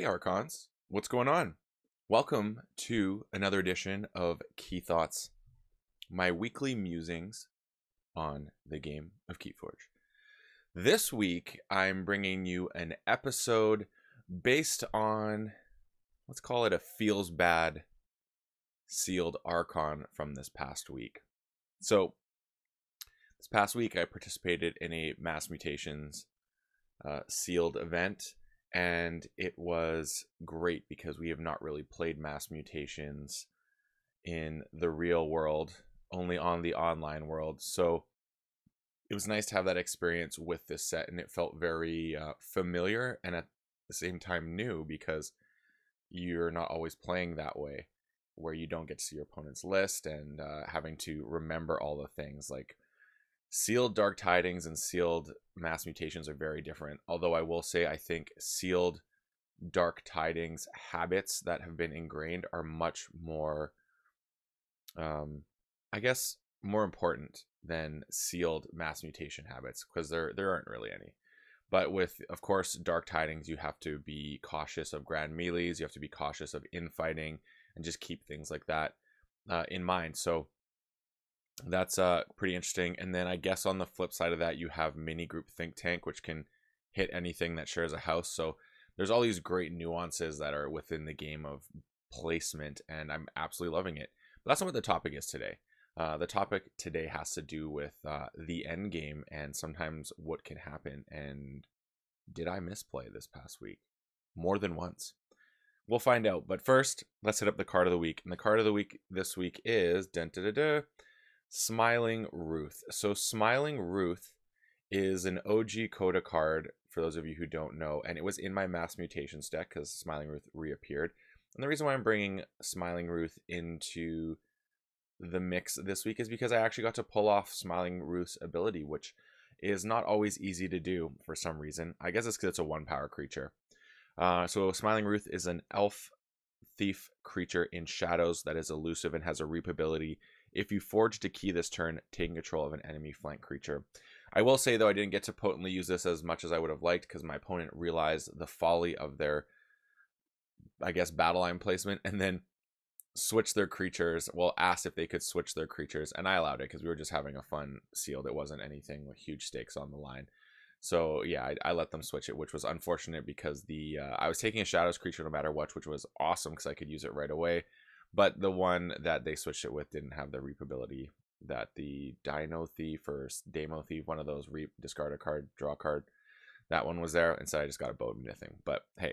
Hey Archons, what's going on? Welcome to another edition of KeyThoughts, my weekly musings on the game of KeyForge. This week, I'm bringing you an episode based on, let's call it a feels bad sealed Archon from this past week. So, this past week, I participated in a Mass Mutations sealed event. And it was great because we have not really played Mass Mutations in the real world, only on the online world. So it was nice to have that experience with this set, and it felt very familiar and at the same time new because you're not always playing that way, where you don't get to see your opponent's list and having to remember all the things like sealed Dark Tidings and sealed Mass Mutations are very different. Although I will say I think sealed Dark Tidings habits that have been ingrained are much more, I guess, more important than sealed Mass Mutation habits, because there aren't really any. But with, of course, Dark Tidings, you have to be cautious of grand melees, you have to be cautious of infighting, and just keep things like that in mind. So that's pretty interesting. And then I guess on the flip side of that, you have mini group think tank, which can hit anything that shares a house. So there's all these great nuances that are within the game of placement, and I'm absolutely loving it. But that's not what the topic is today. The topic today has to do with the end game and sometimes what can happen. And did I misplay this past week? More than once. We'll find out. But first, let's hit up the card of the week. And the card of the week this week is Smiling Ruth. So Smiling Ruth is an OG Coda card, for those of you who don't know, and it was in my Mass Mutations deck because Smiling Ruth reappeared. And the reason why I'm bringing Smiling Ruth into the mix this week is because I actually got to pull off Smiling Ruth's ability, which is not always easy to do for some reason. I guess it's because it's a 1-power creature. So Smiling Ruth is an elf thief creature in Shadows that is elusive and has a reap ability. If you forged a key this turn, taking control of an enemy flank creature. I will say, though, I didn't get to potently use this as much as I would have liked because my opponent realized the folly of their, I guess, battle line placement and then switched their creatures. Well, asked if they could switch their creatures, and I allowed it because we were just having a fun sealed. It wasn't anything with huge stakes on the line. So yeah, I let them switch it, which was unfortunate because I was taking a Shadows creature no matter what, which was awesome because I could use it right away. But the one that they switched it with didn't have the reap ability that the Dino Thief or Demo Thief, one of those, reap, discard a card, draw a card. That one was there. Instead, I just got a bow thing. But hey,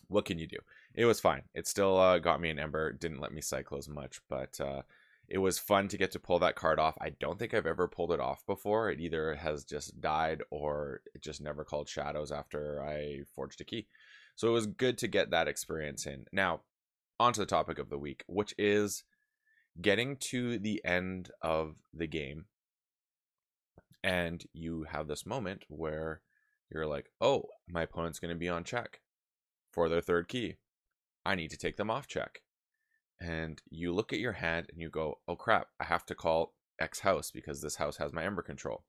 what can you do? It was fine. It still got me an Ember. Didn't let me cycle as much, but it was fun to get to pull that card off. I don't think I've ever pulled it off before. It either has just died or it just never called Shadows after I forged a key. So it was good to get that experience in. Now, onto the topic of the week, which is getting to the end of the game. And you have this moment where you're like, oh, my opponent's going to be on check for their third key. I need to take them off check. And you look at your hand and you go, oh crap, I have to call X house because this house has my Ember control.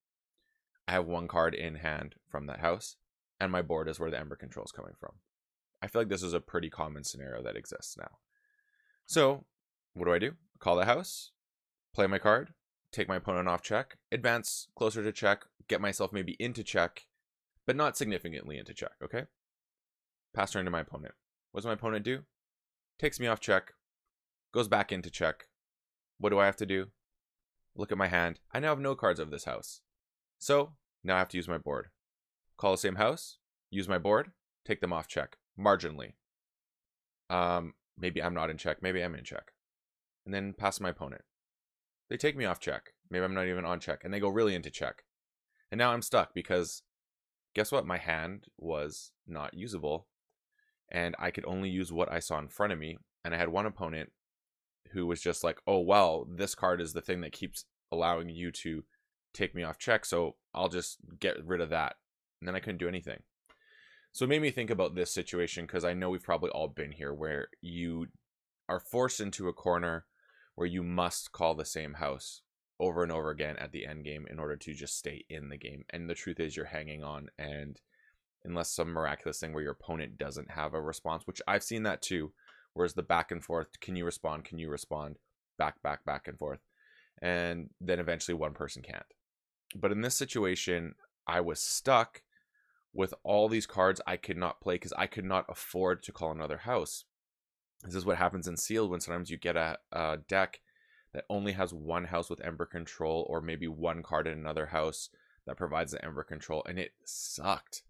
I have one card in hand from that house, and my board is where the Ember control is coming from. I feel like this is a pretty common scenario that exists now. So what do? Call the house, play my card, take my opponent off check, advance closer to check, get myself maybe into check, but not significantly into check, okay? Pass turn to my opponent. What does my opponent do? Takes me off check, goes back into check. What do I have to do? Look at my hand. I now have no cards of this house. So now I have to use my board. Call the same house, use my board, take them off check, marginally. Maybe I'm not in check, maybe I'm in check. And then pass my opponent. They take me off check. Maybe I'm not even on check, and they go really into check. And now I'm stuck because guess what? My hand was not usable, and I could only use what I saw in front of me. And I had one opponent who was just like, oh, well, this card is the thing that keeps allowing you to take me off check, so I'll just get rid of that. And then I couldn't do anything. So it made me think about this situation because I know we've probably all been here where you are forced into a corner where you must call the same house over and over again at the end game in order to just stay in the game. And the truth is you're hanging on, and unless some miraculous thing where your opponent doesn't have a response, which I've seen that too. Whereas the back and forth, can you respond? Can you respond? Back, back, back and forth. And then eventually one person can't. But in this situation, I was stuck with all these cards I could not play because I could not afford to call another house. This is what happens in sealed when sometimes you get a deck that only has one house with Ember control, or maybe one card in another house that provides the Ember control, and it sucked.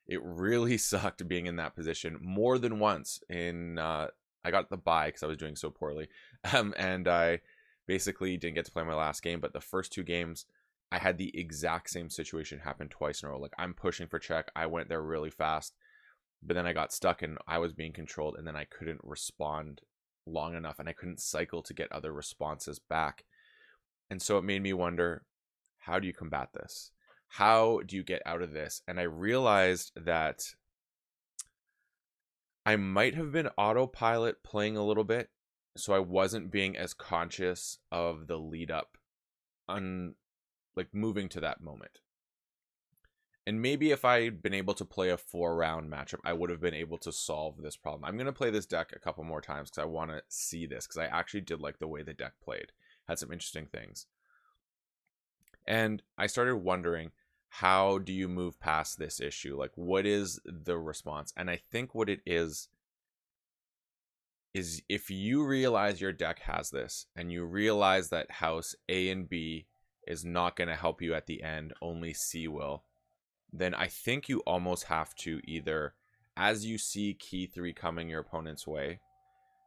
It really sucked being in that position more than once. I got the bye because I was doing so poorly, and I basically didn't get to play my last game. But the first 2 games, I had the exact same situation happen twice in a row. Like, I'm pushing for check, I went there really fast, but then I got stuck and I was being controlled, and then I couldn't respond long enough, and I couldn't cycle to get other responses back. And so it made me wonder, how do you combat this? How do you get out of this? And I realized that I might have been autopilot playing a little bit, so I wasn't being as conscious of the lead up on, like, moving to that moment. And maybe if I'd been able to play a 4-round matchup, I would have been able to solve this problem. I'm going to play this deck a couple more times because I want to see this, because I actually did like the way the deck played. Had some interesting things. And I started wondering, how do you move past this issue? Like, what is the response? And I think what it is if you realize your deck has this, and you realize that house A and B is not going to help you at the end, only C will, then I think you almost have to either, as you see key 3 coming your opponent's way,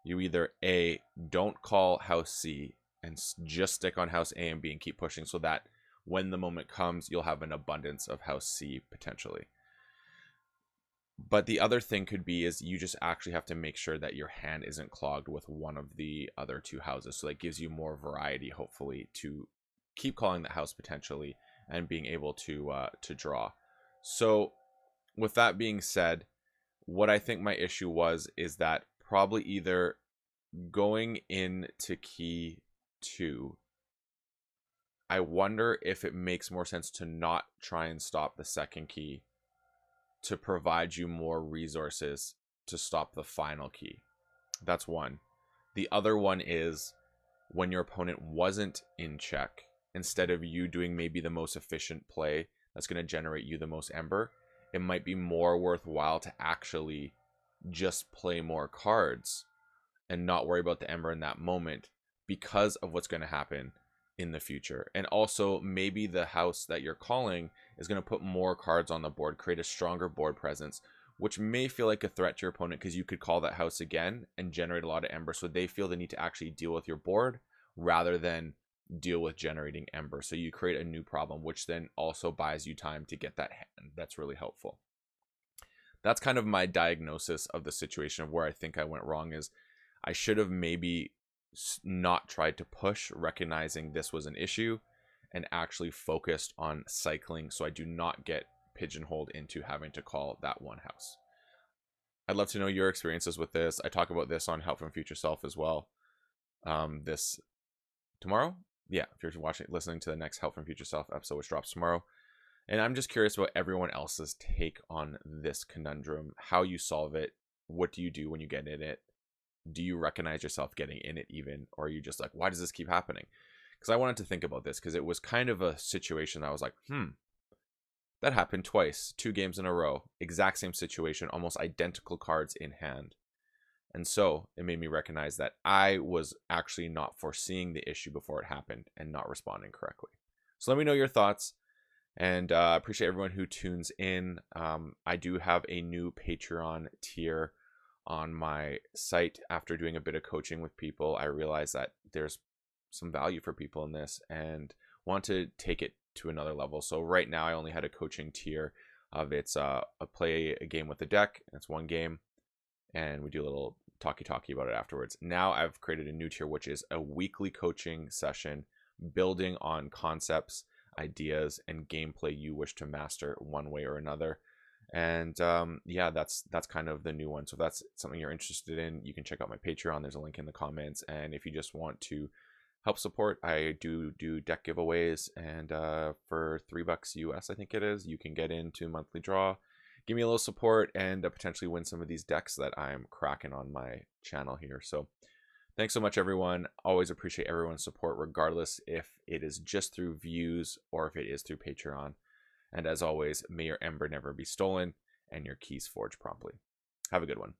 you either A, don't call house C and just stick on house A and B and keep pushing, so that when the moment comes, you'll have an abundance of house C potentially. But the other thing could be is you just actually have to make sure that your hand isn't clogged with one of the other 2 houses, so that gives you more variety, hopefully, to keep calling the house potentially and being able to draw. So with that being said, what I think my issue is that probably either going into key 2, I wonder if it makes more sense to not try and stop the second key to provide you more resources to stop the final key. That's one. The other one is when your opponent wasn't in check, instead of you doing maybe the most efficient play that's going to generate you the most Ember, it might be more worthwhile to actually just play more cards and not worry about the Ember in that moment because of what's going to happen in the future. And also, maybe the house that you're calling is going to put more cards on the board, create a stronger board presence, which may feel like a threat to your opponent because you could call that house again and generate a lot of Ember, so they feel the need to actually deal with your board rather than deal with generating Ember. So you create a new problem, which then also buys you time to get that hand. That's really helpful. That's kind of my diagnosis of the situation of where I think I went wrong. Is I should have maybe not tried to push, recognizing this was an issue, and actually focused on cycling so I do not get pigeonholed into having to call that one house. I'd love to know your experiences with this. I talk about this on Help from Future Self as well. This tomorrow? Yeah, if you're listening to the next Help from Future Self episode, which drops tomorrow. And I'm just curious about everyone else's take on this conundrum, how you solve it. What do you do when you get in it? Do you recognize yourself getting in it even? Or are you just like, why does this keep happening? Because I wanted to think about this because it was kind of a situation that I was like, that happened twice, 2 games in a row, exact same situation, almost identical cards in hand. And so it made me recognize that I was actually not foreseeing the issue before it happened and not responding correctly. So let me know your thoughts, and appreciate everyone who tunes in. I do have a new Patreon tier on my site. After doing a bit of coaching with people, I realized that there's some value for people in this and want to take it to another level. So right now I only had a coaching tier of it's a play a game with the deck. It's 1 game, and we do a little talkie about it afterwards. Now I've created a new tier, which is a weekly coaching session building on concepts, ideas, and gameplay you wish to master one way or another. And yeah, that's kind of the new one. So if that's something you're interested in, you can check out my Patreon. There's a link in the comments. And if you just want to help support, I do deck giveaways, and for $3 US, I think it is, you can get into monthly draw. give me a little support and potentially win some of these decks that I'm cracking on my channel here. So thanks so much, everyone. Always appreciate everyone's support, regardless if it is just through views or if it is through Patreon. And as always, may your ember never be stolen and your keys forged promptly. Have a good one.